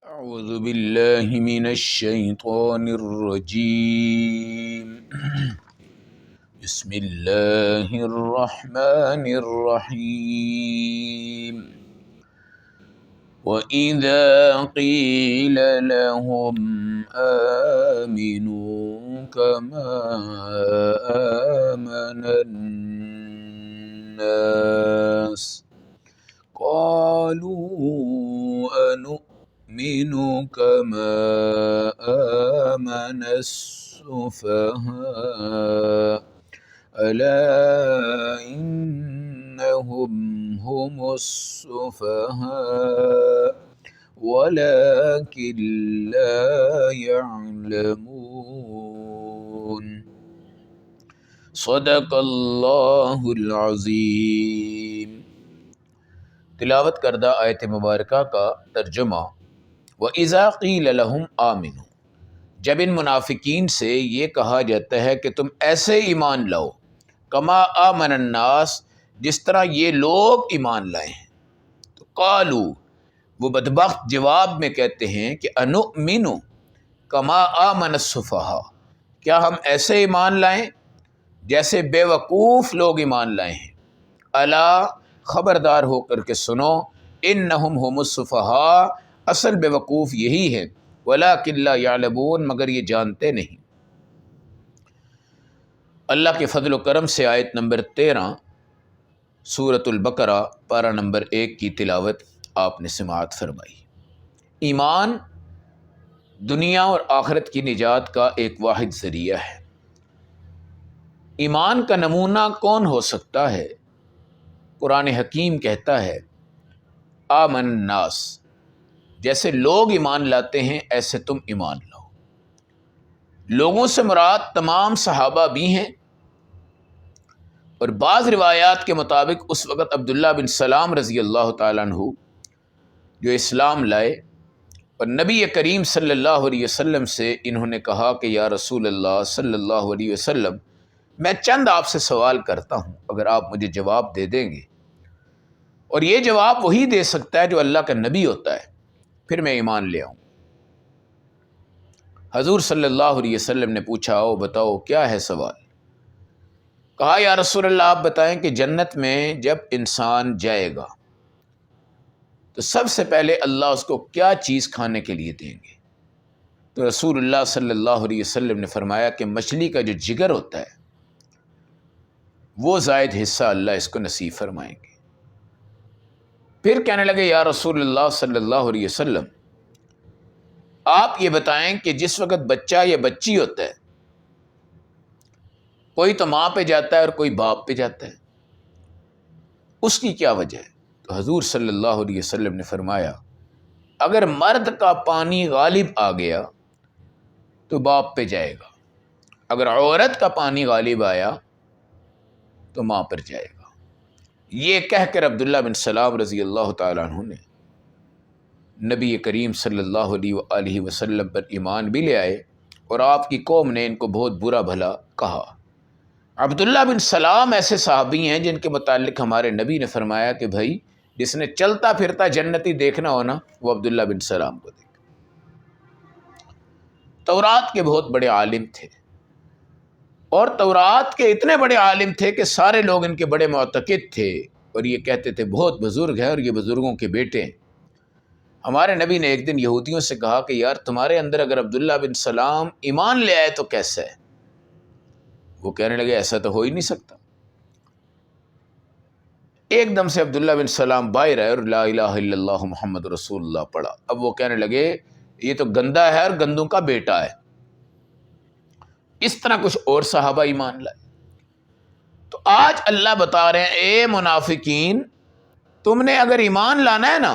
أعوذ بالله من الشيطان الرجيم بسم الله الرحمن الرحيم وإذا قيل لهم آمنوا كما آمن الناس قالوا أنؤمن كما آمن السفهاء ألا إنهم هم السفهاء ولكن لا يعلمون صدق اللہ العظیم۔ تلاوت کردہ آیت مبارکہ کا ترجمہ۔ وَإِذَا قِيلَ لَهُمْ آمِنُوا، جب ان منافقین سے یہ کہا جاتا ہے کہ تم ایسے ایمان لاؤ کما آمن الناس، جس طرح یہ لوگ ایمان لائے ہیں، تو قالوا، وہ بدبخت جواب میں کہتے ہیں کہ انؤمن کما آمن السفہاء، کیا ہم ایسے ایمان لائیں جیسے بے وقوف لوگ ایمان لائے ہیں۔ الا، خبردار ہو کر کے سنو، انہم هم السفہاء، اصل بے وقوف یہی ہے، ولکن لا یعلمون، مگر یہ جانتے نہیں۔ اللہ کے فضل و کرم سے آیت نمبر 13 سورۃ البقرہ پارہ نمبر 1 کی تلاوت آپ نے سماعت فرمائی۔ ایمان دنیا اور آخرت کی نجات کا ایک واحد ذریعہ ہے۔ ایمان کا نمونہ کون ہو سکتا ہے؟ قرآن حکیم کہتا ہے آمن الناس، جیسے لوگ ایمان لاتے ہیں ایسے تم ایمان لاؤ۔ لوگوں سے مراد تمام صحابہ بھی ہیں، اور بعض روایات کے مطابق اس وقت عبداللہ بن سلام رضی اللہ تعالیٰ عنہ جو اسلام لائے، اور نبی کریم صلی اللہ علیہ وسلم سے انہوں نے کہا کہ یا رسول اللہ صلی اللہ علیہ وسلم، میں چند آپ سے سوال کرتا ہوں، اگر آپ مجھے جواب دے دیں گے، اور یہ جواب وہی دے سکتا ہے جو اللہ کا نبی ہوتا ہے، پھر میں ایمان لے آؤں۔ حضور صلی اللہ علیہ وسلم نے پوچھا او بتاؤ کیا ہے سوال؟ کہا یا رسول اللہ آپ بتائیں کہ جنت میں جب انسان جائے گا تو سب سے پہلے اللہ اس کو کیا چیز کھانے کے لیے دیں گے؟ تو رسول اللہ صلی اللہ علیہ وسلم نے فرمایا کہ مچھلی کا جو جگر ہوتا ہے وہ زائد حصہ اللہ اس کو نصیب فرمائیں گے۔ پھر کہنے لگے یا رسول اللہ صلی اللہ علیہ وسلم، آپ یہ بتائیں کہ جس وقت بچہ یا بچی ہوتا ہے، کوئی تو ماں پہ جاتا ہے اور کوئی باپ پہ جاتا ہے، اس کی کیا وجہ ہے؟ تو حضور صلی اللہ علیہ وسلم نے فرمایا اگر مرد کا پانی غالب آ گیا تو باپ پہ جائے گا، اگر عورت کا پانی غالب آیا تو ماں پر جائے گا۔ یہ کہہ کر عبداللہ بن سلام رضی اللہ تعالیٰ عنہ نے نبی کریم صلی اللہ علیہ وآلہ وسلم پر ایمان بھی لے آئے، اور آپ کی قوم نے ان کو بہت برا بھلا کہا۔ عبداللہ بن سلام ایسے صحابی ہیں جن کے متعلق ہمارے نبی نے فرمایا کہ بھائی جس نے چلتا پھرتا جنتی دیکھنا ہونا وہ عبداللہ بن سلام کو دیکھ۔ تورات کے بہت بڑے عالم تھے، اور تورات کے اتنے بڑے عالم تھے کہ سارے لوگ ان کے بڑے معتقد تھے، اور یہ کہتے تھے بہت بزرگ ہے اور یہ بزرگوں کے بیٹے ہیں۔ ہمارے نبی نے ایک دن یہودیوں سے کہا کہ یار تمہارے اندر اگر عبداللہ بن سلام ایمان لے آئے تو کیسا ہے؟ وہ کہنے لگے ایسا تو ہو ہی نہیں سکتا۔ ایک دم سے عبداللہ بن سلام باہر آئے اور لا الہ الا اللہ محمد رسول اللہ پڑھا۔ اب وہ کہنے لگے یہ تو گندا ہے اور گندوں کا بیٹا ہے۔ اس طرح کچھ اور صحابہ ایمان لائے۔ تو آج اللہ بتا رہے ہیں اے منافقین، تم نے اگر ایمان لانا ہے نا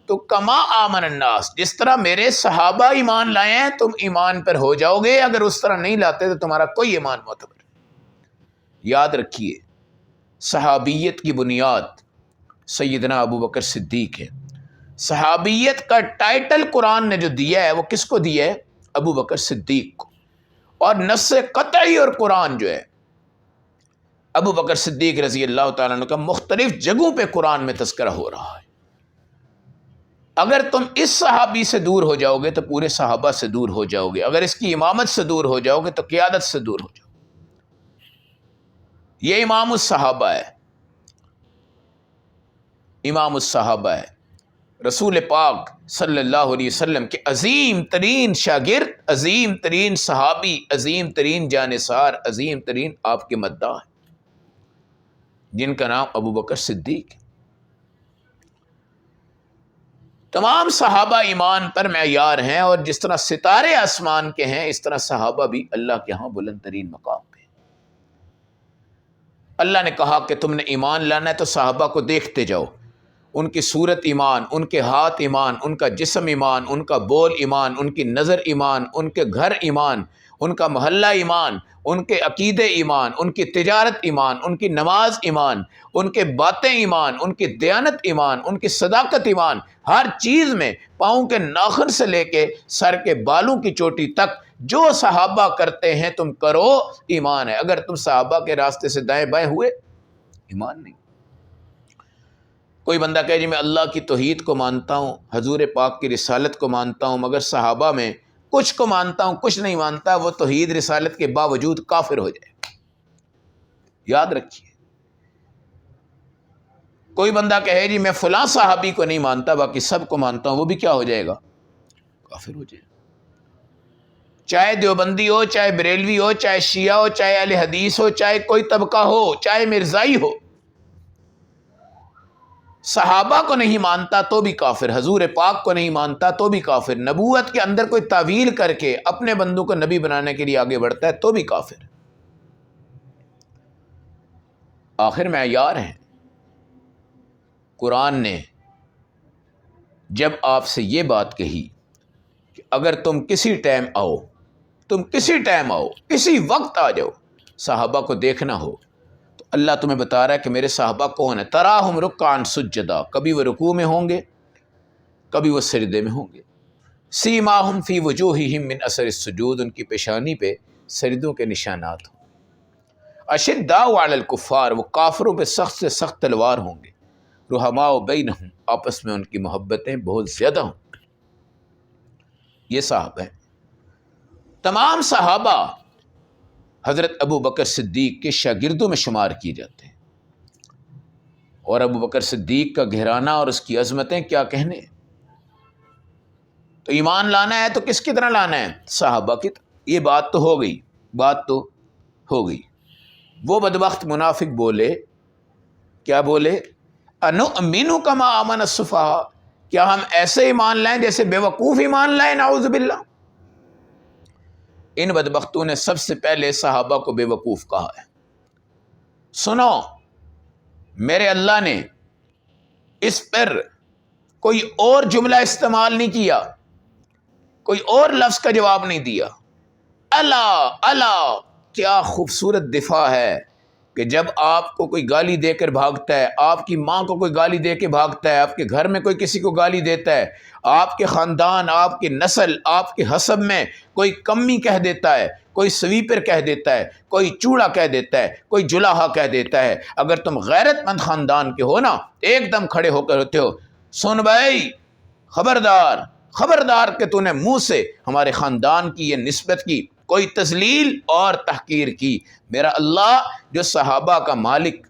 تو کما آمن الناس، جس طرح میرے صحابہ ایمان لائے ہیں تم ایمان پر ہو جاؤ گے، اگر اس طرح نہیں لاتے تو تمہارا کوئی ایمان معتبر۔ یاد رکھیے صحابیت کی بنیاد سیدنا ابو بکر صدیق ہے۔ صحابیت کا ٹائٹل قرآن نے جو دیا ہے وہ کس کو دیا ہے؟ ابو بکر صدیق کو، اور نص قطعی اور قرآن جو ہے ابو بکر صدیق رضی اللہ تعالیٰ عنہ کا مختلف جگہوں پہ قرآن میں تذکرہ ہو رہا ہے۔ اگر تم اس صحابی سے دور ہو جاؤ گے تو پورے صحابہ سے دور ہو جاؤ گے، اگر اس کی امامت سے دور ہو جاؤ گے تو قیادت سے دور ہو جاؤ گے۔ یہ امام الصحابہ ہے، امام الصحابہ ہے، رسول پاک صلی اللہ علیہ وسلم کے عظیم ترین شاگرد، عظیم ترین صحابی، عظیم ترین جانثار، عظیم ترین آپ کے مداح ہیں، جن کا نام ابو بکر صدیق ہے۔ تمام صحابہ ایمان پر معیار ہیں، اور جس طرح ستارے آسمان کے ہیں اس طرح صحابہ بھی اللہ کے ہاں بلند ترین مقام پہ۔ اللہ نے کہا کہ تم نے ایمان لانا ہے تو صحابہ کو دیکھتے جاؤ، ان کی صورت ایمان، ان کے ہاتھ ایمان، ان کا جسم ایمان، ان کا بول ایمان، ان کی نظر ایمان، ان کے گھر ایمان، ان کا محلہ ایمان، ان کے عقیدے ایمان، ان کی تجارت ایمان، ان کی نماز ایمان، ان کے باتیں ایمان، ان کی دیانت ایمان، ان کی صداقت ایمان، ہر چیز میں پاؤں کے ناخن سے لے کے سر کے بالوں کی چوٹی تک جو صحابہ کرتے ہیں تم کرو، ایمان ہے۔ اگر تم صحابہ کے راستے سے دائیں بائیں ہوئے، ایمان نہیں۔ کوئی بندہ کہے جی میں اللہ کی توحید کو مانتا ہوں، حضور پاک کی رسالت کو مانتا ہوں، مگر صحابہ میں کچھ کو مانتا ہوں کچھ نہیں مانتا، وہ توحید رسالت کے باوجود کافر ہو جائے، یاد رکھیے۔ کوئی بندہ کہے جی میں فلاں صحابی کو نہیں مانتا باقی سب کو مانتا ہوں، وہ بھی کیا ہو جائے گا؟ کافر ہو جائے گا۔ چاہے دیوبندی ہو، چاہے بریلوی ہو، چاہے شیعہ ہو، چاہے اہل حدیث ہو، چاہے کوئی طبقہ ہو، چاہے مرزائی ہو، صحابہ کو نہیں مانتا تو بھی کافر، حضور پاک کو نہیں مانتا تو بھی کافر، نبوت کے اندر کوئی تعویل کر کے اپنے بندوں کو نبی بنانے کے لیے آگے بڑھتا ہے تو بھی کافر۔ آخر معیار ہیں۔ قرآن نے جب آپ سے یہ بات کہی کہ اگر تم کسی ٹائم آؤ، کسی وقت آ جاؤ، صحابہ کو دیکھنا ہو، تو اللہ تمہیں بتا رہا ہے کہ میرے صحابہ کون ہیں۔ تراہم رکعا سجدا، کبھی وہ رکوع میں ہوں گے، کبھی وہ سجدے میں ہوں گے۔ سیماہم فی وجوہہم من اثر السجود، ان کی پیشانی پہ سجدوں کے نشانات ہوں۔ اشداء علی الکفار، وہ کافروں پہ سخت سے سخت تلوار ہوں گے۔ رحماء بینہم، آپس میں ان کی محبتیں بہت زیادہ ہوں۔ یہ صحابہ ہیں۔ تمام صحابہ حضرت ابو بکر صدیق کے شاگردوں میں شمار کیے جاتے ہیں، اور ابو بکر صدیق کا گھرانہ اور اس کی عظمتیں کیا کہنے۔ تو ایمان لانا ہے تو کس کی طرح لانا ہے؟ صحابہ کی طرح۔ یہ بات تو ہو گئی۔ وہ بدبخت منافق بولے، کیا بولے؟ انؤمن کما آمن السفہاء، کیا ہم ایسے ایمان لائیں جیسے بے وقوف ایمان لائیں؟ نعوذ باللہ۔ ان بدبختوں نے سب سے پہلے صحابہ کو بے وقوف کہا ہے۔ سنو، میرے اللہ نے اس پر کوئی اور جملہ استعمال نہیں کیا، کوئی اور لفظ کا جواب نہیں دیا۔ اللہ کیا خوبصورت دفاع ہے کہ جب آپ کو کوئی گالی دے کر بھاگتا ہے، آپ کی ماں کو کوئی گالی دے کے بھاگتا ہے، آپ کے گھر میں کوئی کسی کو گالی دیتا ہے، آپ کے خاندان، آپ کی نسل، آپ کے حسب میں کوئی کمی کہہ دیتا ہے، کوئی سویپر کہہ دیتا ہے، کوئی چوڑا کہہ دیتا ہے، کوئی جلاحا کہہ دیتا ہے، اگر تم غیرت مند خاندان کے ہو نا، ایک دم کھڑے ہو کر ہوتے ہو، سن بھائی، خبردار کہ تو نے منہ سے ہمارے خاندان کی یہ نسبت کی، کوئی تذلیل اور تحقیر کی۔ میرا اللہ جو صحابہ کا مالک،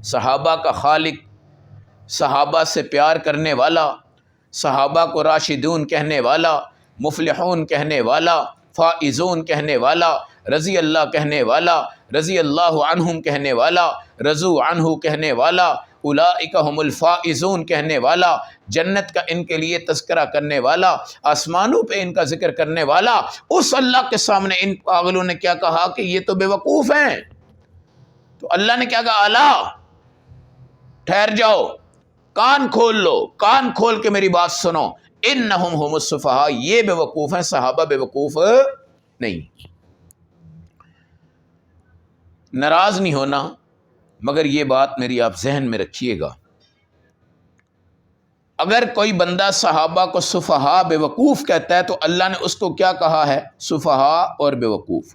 صحابہ کا خالق، صحابہ سے پیار کرنے والا، صحابہ کو راشدون کہنے والا، مفلحون کہنے والا، فائزون کہنے والا، رضی اللہ کہنے والا، رضی اللہ عنہم کہنے والا، رضو عنہ کہنے والا، اولئک هم الفائزون کہنے والا، جنت کا ان کے لیے تذکرہ کرنے والا، آسمانوں پہ ان کا ذکر کرنے والا، اس اللہ کے سامنے ان پاگلوں نے کیا کہا کہ یہ تو بے وقوف ہیں۔ تو اللہ نے کیا کہا؟ الا، ٹھہر جاؤ، کان کھول لو، کان کھول کے میری بات سنو، انہم هم السفہاء، یہ بے وقوف ہیں، صحابہ بے وقوف نہیں۔ ناراض نہیں ہونا، مگر یہ بات میری آپ ذہن میں رکھیے گا، اگر کوئی بندہ صحابہ کو سفہاء بے وقوف کہتا ہے تو اللہ نے اس کو کیا کہا ہے؟ سفہاء اور بے وقوف۔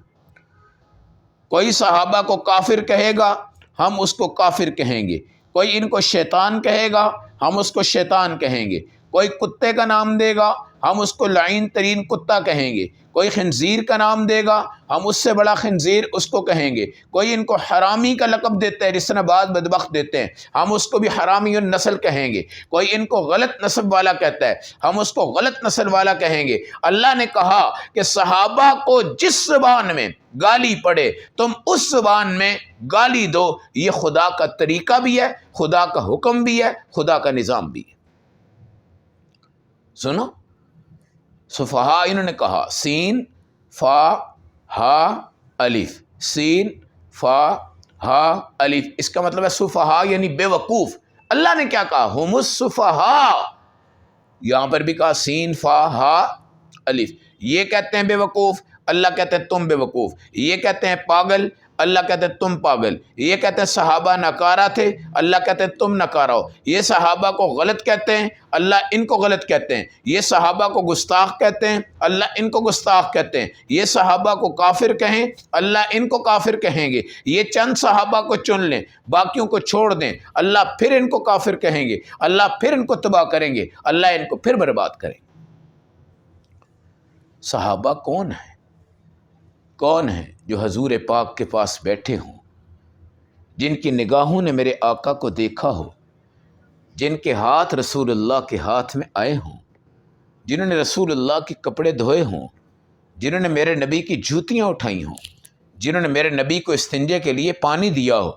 کوئی صحابہ کو کافر کہے گا، ہم اس کو کافر کہیں گے۔ کوئی ان کو شیطان کہے گا، ہم اس کو شیطان کہیں گے۔ کوئی کتے کا نام دے گا ہم اس کو لعین ترین کتا کہیں گے، کوئی خنزیر کا نام دے گا ہم اس سے بڑا خنزیر اس کو کہیں گے، کوئی ان کو حرامی کا لقب دیتا ہے جس طرح بعض بدبخت دیتے ہیں ہم اس کو بھی حرامی النسل کہیں گے، کوئی ان کو غلط نسب والا کہتا ہے ہم اس کو غلط نسل والا کہیں گے۔ اللہ نے کہا کہ صحابہ کو جس زبان میں گالی پڑے تم اس زبان میں گالی دو، یہ خدا کا طریقہ بھی ہے، خدا کا حکم بھی ہے، خدا کا نظام بھی ہے۔ سنو، سفہا انہوں نے کہا سین فا ہا الف، سین فا ہا الف، اس کا مطلب ہے سفہا یعنی بے وقوف۔ اللہ نے کیا کہا؟ ہم السفہا، یہاں پر بھی کہا سین فا ہا الف۔ یہ کہتے ہیں بے وقوف، اللہ کہتے ہیں تم بے وقوف۔ یہ کہتے ہیں پاگل، اللہ کہتے ہیں تم پاگل۔ یہ کہتے ہیں صحابہ ناکارہ تھے، اللہ کہتے ہیں تم ناکارہ ہو۔ یہ صحابہ کو غلط کہتے ہیں، اللہ ان کو غلط کہتے ہیں۔ یہ صحابہ کو گستاخ کہتے ہیں، اللہ ان کو گستاخ کہتے ہیں۔ یہ صحابہ کو کافر کہیں، اللہ ان کو کافر کہیں گے۔ یہ چند صحابہ کو چن لیں، باقیوں کو چھوڑ دیں، اللہ پھر ان کو کافر کہیں گے، اللہ پھر ان کو تباہ کریں گے، اللہ ان کو پھر برباد کریں گے۔ صحابہ کون ہیں؟ کون ہیں جو حضور پاک کے پاس بیٹھے ہوں، جن کی نگاہوں نے میرے آقا کو دیکھا ہو، جن کے ہاتھ رسول اللہ کے ہاتھ میں آئے ہوں، جنہوں نے رسول اللہ کے کپڑے دھوئے ہوں، جنہوں نے میرے نبی کی جوتیاں اٹھائی ہوں، جنہوں نے میرے نبی کو استنجے کے لیے پانی دیا ہو،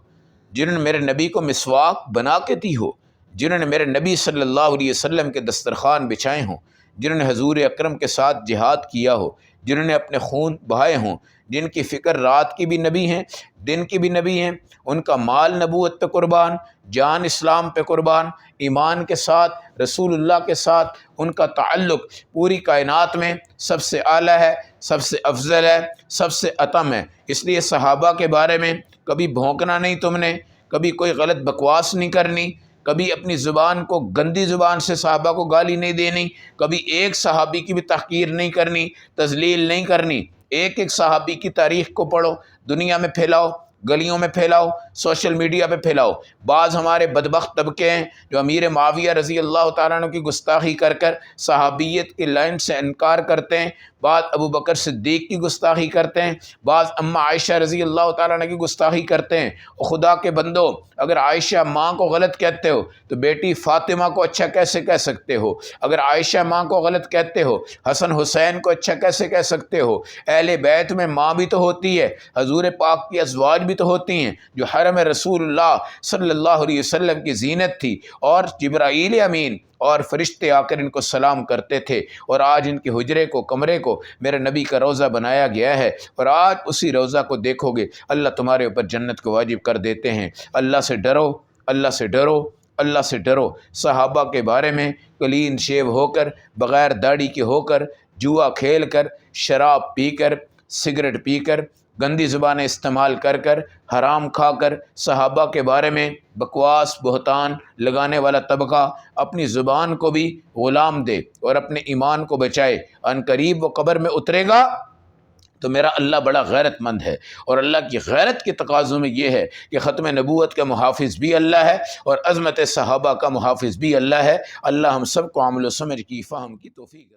جنہوں نے میرے نبی کو مسواک بنا کے دی ہو، جنہوں نے میرے نبی صلی اللہ علیہ وسلم کے دسترخوان بچھائے ہوں، جنہوں نے حضور اکرم کے ساتھ جہاد کیا ہو، جنہوں نے اپنے خون بہائے ہوں، جن کی فکر رات کی بھی نبی ہیں، دن کی بھی نبی ہیں، ان کا مال نبوت پہ قربان، جان اسلام پہ قربان، ایمان کے ساتھ رسول اللہ کے ساتھ ان کا تعلق پوری کائنات میں سب سے اعلیٰ ہے، سب سے افضل ہے، سب سے اتم ہے۔ اس لیے صحابہ کے بارے میں کبھی بھونکنا نہیں تم نے، کبھی کوئی غلط بکواس نہیں کرنی، کبھی اپنی زبان کو گندی زبان سے صحابہ کو گالی نہیں دینی، کبھی ایک صحابی کی بھی تحقیر نہیں کرنی، تذلیل نہیں کرنی۔ ایک ایک صحابی کی تاریخ کو پڑھو، دنیا میں پھیلاؤ، گلیوں میں پھیلاؤ، سوشل میڈیا پہ پھیلاؤ۔ بعض ہمارے بدبخت طبقے ہیں جو امیر معاویہ رضی اللہ تعالیٰ عنہ کی گستاخی کر کر صحابیت کی لائن سے انکار کرتے ہیں، بعض ابو بکر صدیق کی گستاخی کرتے ہیں، بعض اماں عائشہ رضی اللہ تعالیٰ عنہ کی گستاخی کرتے ہیں۔ خدا کے بندو، اگر عائشہ ماں کو غلط کہتے ہو تو بیٹی فاطمہ کو اچھا کیسے کہہ سکتے ہو؟ اگر عائشہ ماں کو غلط کہتے ہو، حسن حسین کو اچھا کیسے کہہ سکتے ہو؟ اہل بیت میں ماں بھی تو ہوتی ہے، حضور پاک کی ازواج بھی تو ہوتی ہیں جو حرم رسول اللہ صلی اللہ علیہ وسلم کی زینت تھی، اور جبرائیل امین اور فرشتے آ کر ان کو سلام کرتے تھے، اور آج ان کے حجرے کو، کمرے کو میرے نبی کا روضہ بنایا گیا ہے، اور آج اسی روضہ کو دیکھو گے اللہ تمہارے اوپر جنت کو واجب کر دیتے ہیں۔ اللہ سے ڈرو، اللہ سے ڈرو، اللہ سے ڈرو۔ صحابہ کے بارے میں کلین شیو ہو کر، بغیر داڑھی کے ہو کر، جوا کھیل کر، شراب پی کر، سگریٹ پی کر، گندی زبانیں استعمال کر کر، حرام کھا کر صحابہ کے بارے میں بکواس بہتان لگانے والا طبقہ اپنی زبان کو بھی غلام دے اور اپنے ایمان کو بچائے، ان قریب وہ قبر میں اترے گا تو میرا اللہ بڑا غیرت مند ہے، اور اللہ کی غیرت کے تقاضوں میں یہ ہے کہ ختم نبوت کا محافظ بھی اللہ ہے اور عظمت صحابہ کا محافظ بھی اللہ ہے۔ اللہ ہم سب کو عمل و سمجھ کی فہم کی توفیق